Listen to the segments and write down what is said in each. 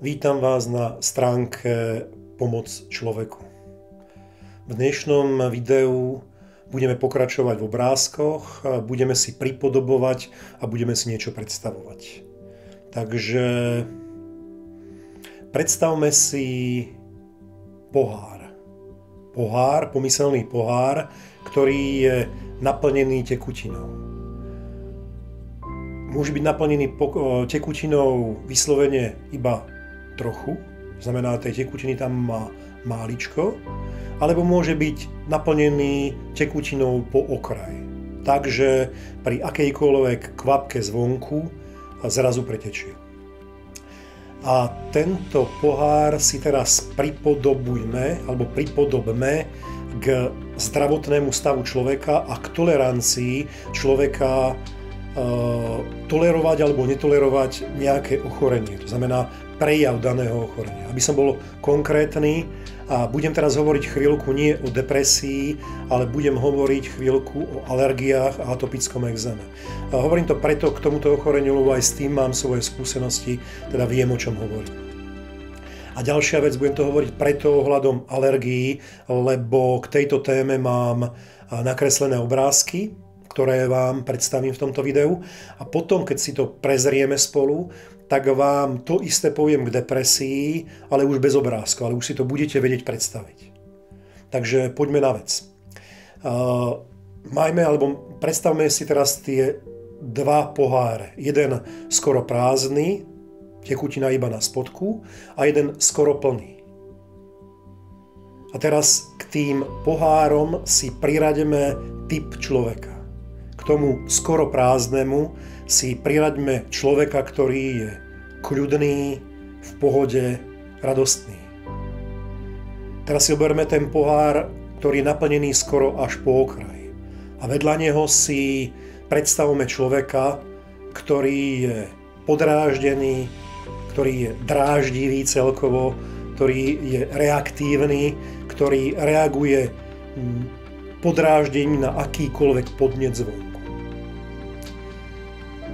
Vítam vás na stránke Pomoc človeku. V dnešnom videu budeme pokračovať v obrázkoch, budeme si pripodobovať a budeme si niečo predstavovať. Takže predstavme si pohár. Pomyselný pohár, ktorý je naplnený tekutinou. Môže byť naplnený tekutinou vyslovene iba trochu, znamená, tej tekutiny tam má máličko, alebo môže byť naplnený tekutinou po okraj. Takže pri akejkoľvek kvapke zvonku zrazu pretečie. A tento pohár si teraz pripodobme k zdravotnému stavu človeka a k tolerancii človeka tolerovať alebo netolerovať nejaké ochorenie. To znamená prejav daného ochorenia. Aby som bol konkrétny, a budem teraz hovoriť chvíľku nie o depresii, ale budem hovoriť chvíľku o alergiách a atopickom ekzéme. A hovorím to preto k tomuto ochoreniu, lebo aj s tým mám svoje skúsenosti, teda viem, o čom hovorím. A ďalšia vec, budem to hovoriť preto ohľadom alergií, lebo k tejto téme mám nakreslené obrázky, ktoré vám predstavím v tomto videu. A potom, keď si to prezrieme spolu, tak vám to isté poviem k depresii, ale už bez obrázkov, ale už si to budete vedieť predstaviť. Takže poďme na vec. Predstavme si teraz tie dva poháre. Jeden skoro prázdny, tekutina iba na spodku, a jeden skoro plný. A teraz k tým pohárom si priraďme typ človeka. K tomu skoro prázdnemu si priraďme človeka, ktorý je kľudný, v pohode, radostný. Teraz si oberme ten pohár, ktorý je naplnený skoro až po okraj. A vedľa neho si predstavme človeka, ktorý je podráždený, ktorý je dráždivý celkovo, ktorý je reaktívny, ktorý reaguje podráždením na akýkoľvek podnet zvonku.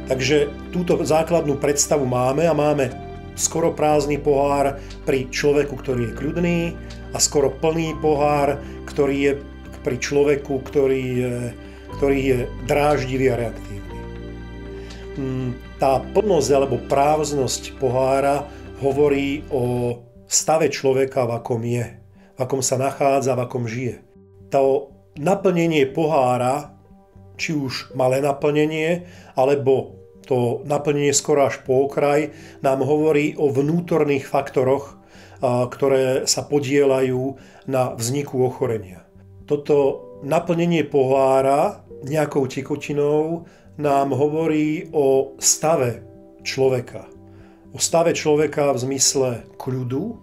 Takže túto základnú predstavu máme a máme skoro prázdny pohár pri človeku, ktorý je kľudný, a skoro plný pohár, ktorý je pri človeku, ktorý je dráždivý a reaktívny. Tá plnosť alebo prázdnosť pohára hovorí o stave človeka, v akom je, v akom sa nachádza, v akom žije. To naplnenie pohára, či už malé naplnenie, alebo to naplnenie skoro až po okraj, nám hovorí o vnútorných faktoroch, ktoré sa podieľajú na vzniku ochorenia. Toto naplnenie pohára nejakou tekutinou nám hovorí o stave človeka. O stave človeka v zmysle kľudu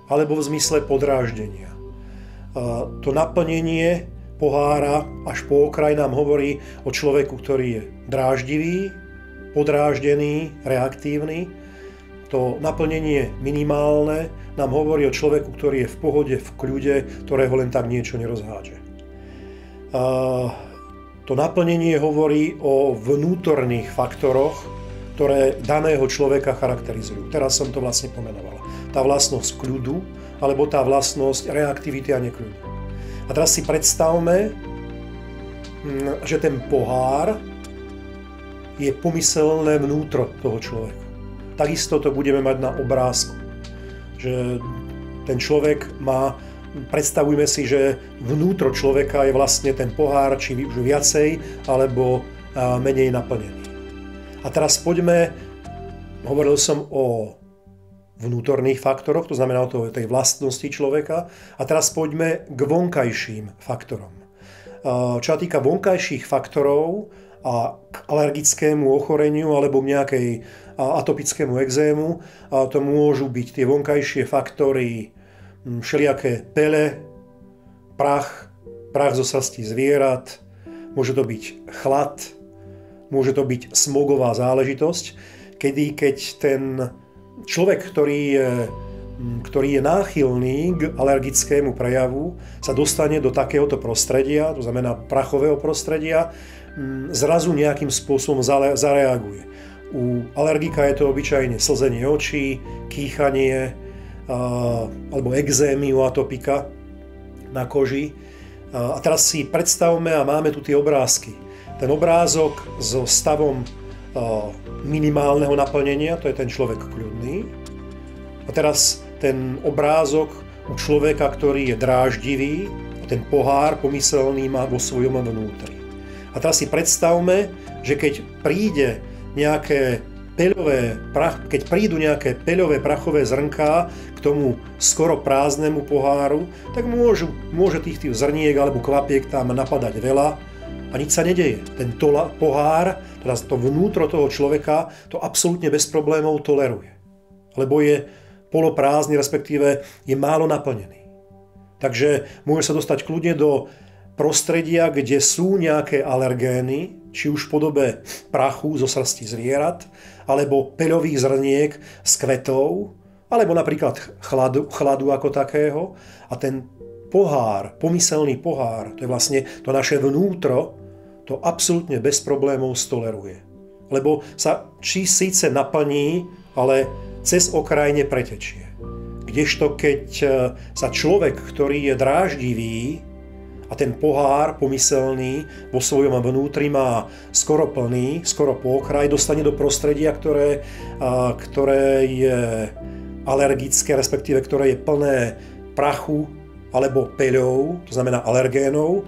alebo v zmysle podráždenia. To naplnenie pohára až po okraj nám hovorí o človeku, ktorý je dráždivý, podráždený, reaktívny. To naplnenie minimálne nám hovorí o človeku, ktorý je v pohode, v kľude, ktorého len tak niečo nerozhádže. To naplnenie hovorí o vnútorných faktoroch, ktoré daného človeka charakterizujú. Teraz som to vlastne pomenoval. Tá vlastnosť kľudu, alebo tá vlastnosť reaktivity a nekľudu. A teraz si predstavme, že ten pohár je pomyselné vnútro toho človeka. Takisto to budeme mať na obrázku. Že ten človek má, predstavujme si, že vnútro človeka je vlastne ten pohár, či už viacej, alebo menej naplnený. A teraz hovoril som o vnútorných faktoroch, to znamená o tej vlastnosti človeka. A teraz poďme k vonkajším faktorom. Čo sa týka vonkajších faktorov a k alergickému ochoreniu alebo k nejakej atopickému ekzému, to môžu byť tie vonkajšie faktory všelijaké pele, prach zo srsti zvierat, môže to byť chlad, môže to byť smogová záležitosť, keď ten človek, ktorý je náchylný k alergickému prejavu, sa dostane do takéhoto prostredia, to znamená prachového prostredia, zrazu nejakým spôsobom zareaguje. U alergika je to obyčajne slzenie očí, kýchanie alebo ekzémy u atopika na koži. A teraz si predstavme a máme tu tie obrázky. Ten obrázok so stavom minimálneho naplnenia, to je ten človek kľudný. A teraz ten obrázok u človeka, ktorý je dráždivý, a ten pohár pomyselný má vo svojom vnútri. A teraz si predstavme, že keď prídu nejaké peľové prachové zrnká k tomu skoro prázdnemu poháru, tak môže tých zrniek alebo kvapiek tam napadať veľa a nič sa nedeje. Ten pohár, teda to vnútro toho človeka, to absolútne bez problémov toleruje. Lebo je poloprázdny, respektíve je málo naplnený. Takže môže sa dostať kľudne do prostredia, kde sú nejaké alergény, či už v podobe prachu zo srsti zvierat, alebo peľových zrniek z kvetov, alebo napríklad chladu ako takého. A ten pohár, pomyselný pohár, to je vlastne to naše vnútro, to absolútne bez problémov stoleruje. Lebo sa síce naplní, ale cez okraj nepretečie. Kdežto keď sa človek, ktorý je dráždivý, a ten pohár pomyselný vo svojom vnútri má skoro plný, skoro po okraj, dostane do prostredia, ktoré je alergické, respektíve ktoré je plné prachu alebo peľov, to znamená alergénov.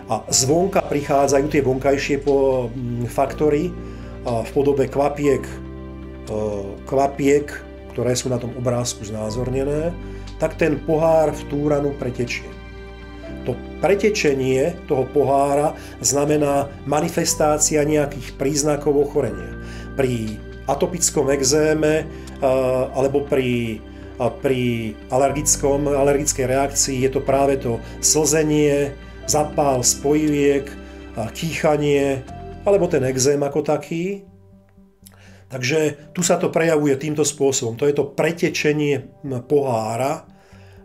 A zvonka prichádzajú tie vonkajšie faktory v podobe kvapiek, ktoré sú na tom obrázku znázornené, tak ten pohár v tú ranu pretečie. To pretečenie toho pohára znamená manifestácia nejakých príznakov ochorenia. Pri atopickom ekzéme alebo pri alergickej reakcii je to práve to slzenie, zapál spojiviek, kýchanie alebo ten ekzém ako taký. Takže tu sa to prejavuje týmto spôsobom. To je to pretečenie pohára,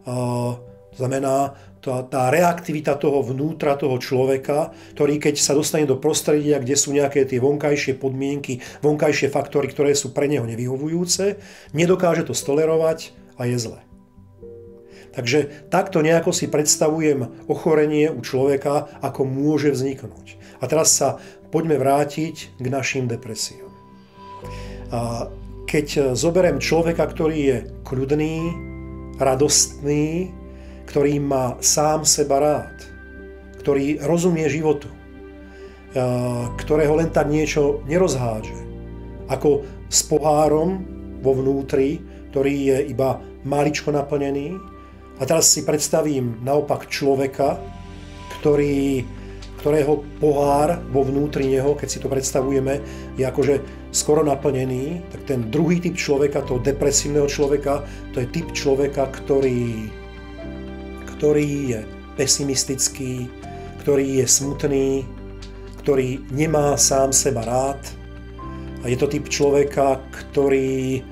to znamená tá reaktivita toho vnútra, toho človeka, ktorý keď sa dostane do prostredia, kde sú nejaké tie vonkajšie podmienky, vonkajšie faktory, ktoré sú pre neho nevyhovujúce, nedokáže to stolerovať a je zle. Takže takto nejako si predstavujem ochorenie u človeka, ako môže vzniknúť. A teraz sa poďme vrátiť k našim depresiám. Keď zoberiem človeka, ktorý je kľudný, radostný, ktorý má sám seba rád, ktorý rozumie životu, ktorého len tak niečo nerozhádže, ako s pohárom vo vnútri, ktorý je iba maličko naplnený. A teraz si predstavím naopak človeka, ktorého pohár vo vnútri neho, keď si to predstavujeme, je akože skoro naplnený, tak ten druhý typ človeka, toho depresívneho človeka, to je typ človeka, ktorý je pesimistický, ktorý je smutný, ktorý nemá sám seba rád. A je to typ človeka, ktorý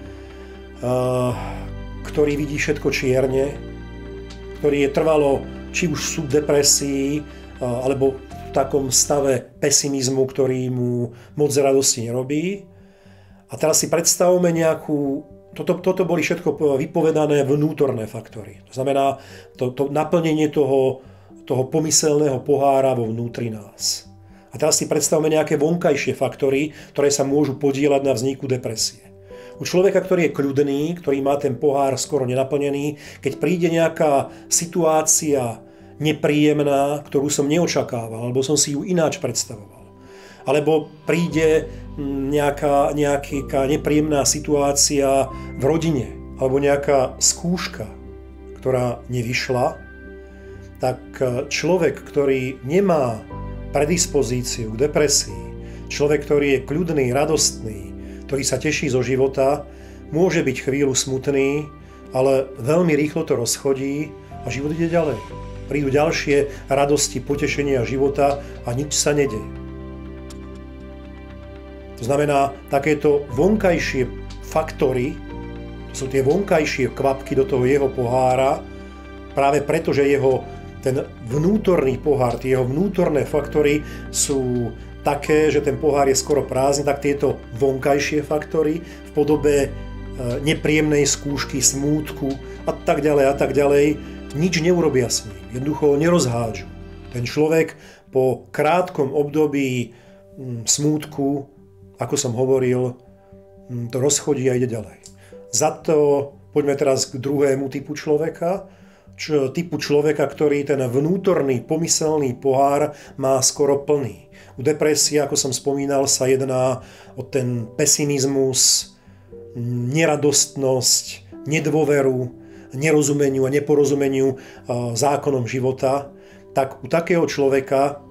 vidí všetko čierne, ktorý je trvalo či už v subdepresii, alebo v takom stave pesimizmu, ktorý mu moc radosti nerobí. A teraz si predstavme nejakú. Toto boli všetko vypovedané vnútorné faktory. To znamená to naplnenie toho pomyselného pohára vo vnútri nás. A teraz si predstavme nejaké vonkajšie faktory, ktoré sa môžu podieľať na vzniku depresie. U človeka, ktorý je kľudný, ktorý má ten pohár skoro nenaplnený, keď príde nejaká situácia nepríjemná, ktorú som neočakával, alebo som si ju ináč predstavoval, alebo príde nejaká nepríjemná situácia v rodine, alebo nejaká skúška, ktorá nevyšla, tak človek, ktorý nemá predispozíciu k depresii, človek, ktorý je kľudný, radostný, ktorý sa teší zo života, môže byť chvíľu smutný, ale veľmi rýchlo to rozchodí a život ide ďalej. Prídu ďalšie radosti, potešenia života a nič sa nedeje. To znamená, takéto vonkajšie faktory, to sú tie vonkajšie kvapky do toho jeho pohára, práve preto, že ten vnútorný pohár, tie jeho vnútorné faktory sú také, že ten pohár je skoro prázdny, tak tieto vonkajšie faktory v podobe nepríjemnej skúšky, smútku a tak ďalej, nič neurobia s ním. Jednoducho ho nerozhádžu. Ten človek po krátkom období smútku, ako som hovoril, to rozchodí a ide ďalej. Za to poďme teraz k druhému typu človeka, ktorý ten vnútorný pomyselný pohár má skoro plný. U depresie, ako som spomínal, sa jedná o ten pesimizmus, neradostnosť, nedôveru, nerozumeniu a neporozumeniu zákonom života. Tak u takého človeka,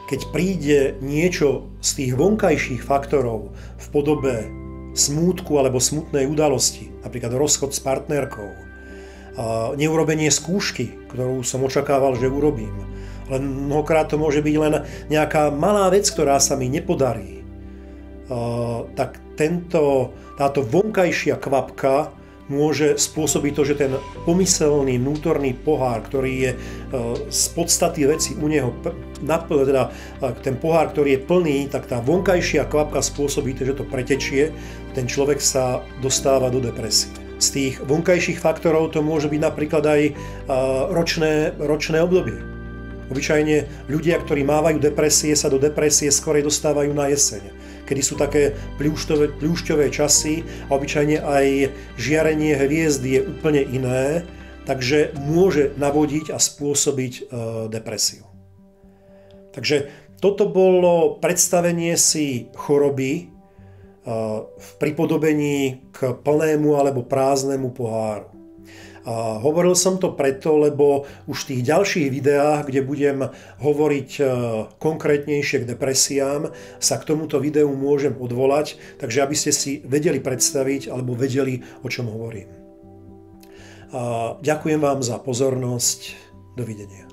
keď príde niečo z tých vonkajších faktorov v podobe smútku alebo smutnej udalosti, napríklad rozchod s partnerkou, neurobenie skúšky, ktorú som očakával, že urobím, len mnohokrát to môže byť len nejaká malá vec, ktorá sa mi nepodarí, tak táto vonkajšia kvapka môže spôsobiť to, že ten pomyselný vnútorný pohár, ktorý je z podstaty veci u neho, teda ten pohár, ktorý je plný, tak tá vonkajšia kvapka spôsobí to, že to pretečie, ten človek sa dostáva do depresie. Z tých vonkajších faktorov to môže byť napríklad aj ročné obdobie. Obyčajne ľudia, ktorí mávajú depresie, sa do depresie skorej dostávajú na jeseň, kedy sú také pľúšťové časy a obyčajne aj žiarenie hviezd je úplne iné, takže môže navodiť a spôsobiť depresiu. Takže toto bolo predstavenie si choroby v pripodobení k plnému alebo prázdnemu poháru. A hovoril som to preto, lebo už v tých ďalších videách, kde budem hovoriť konkrétnejšie k depresiám, sa k tomuto videu môžem odvolať, takže aby ste si vedeli predstaviť alebo vedeli, o čom hovorím. A ďakujem vám za pozornosť. Dovidenia.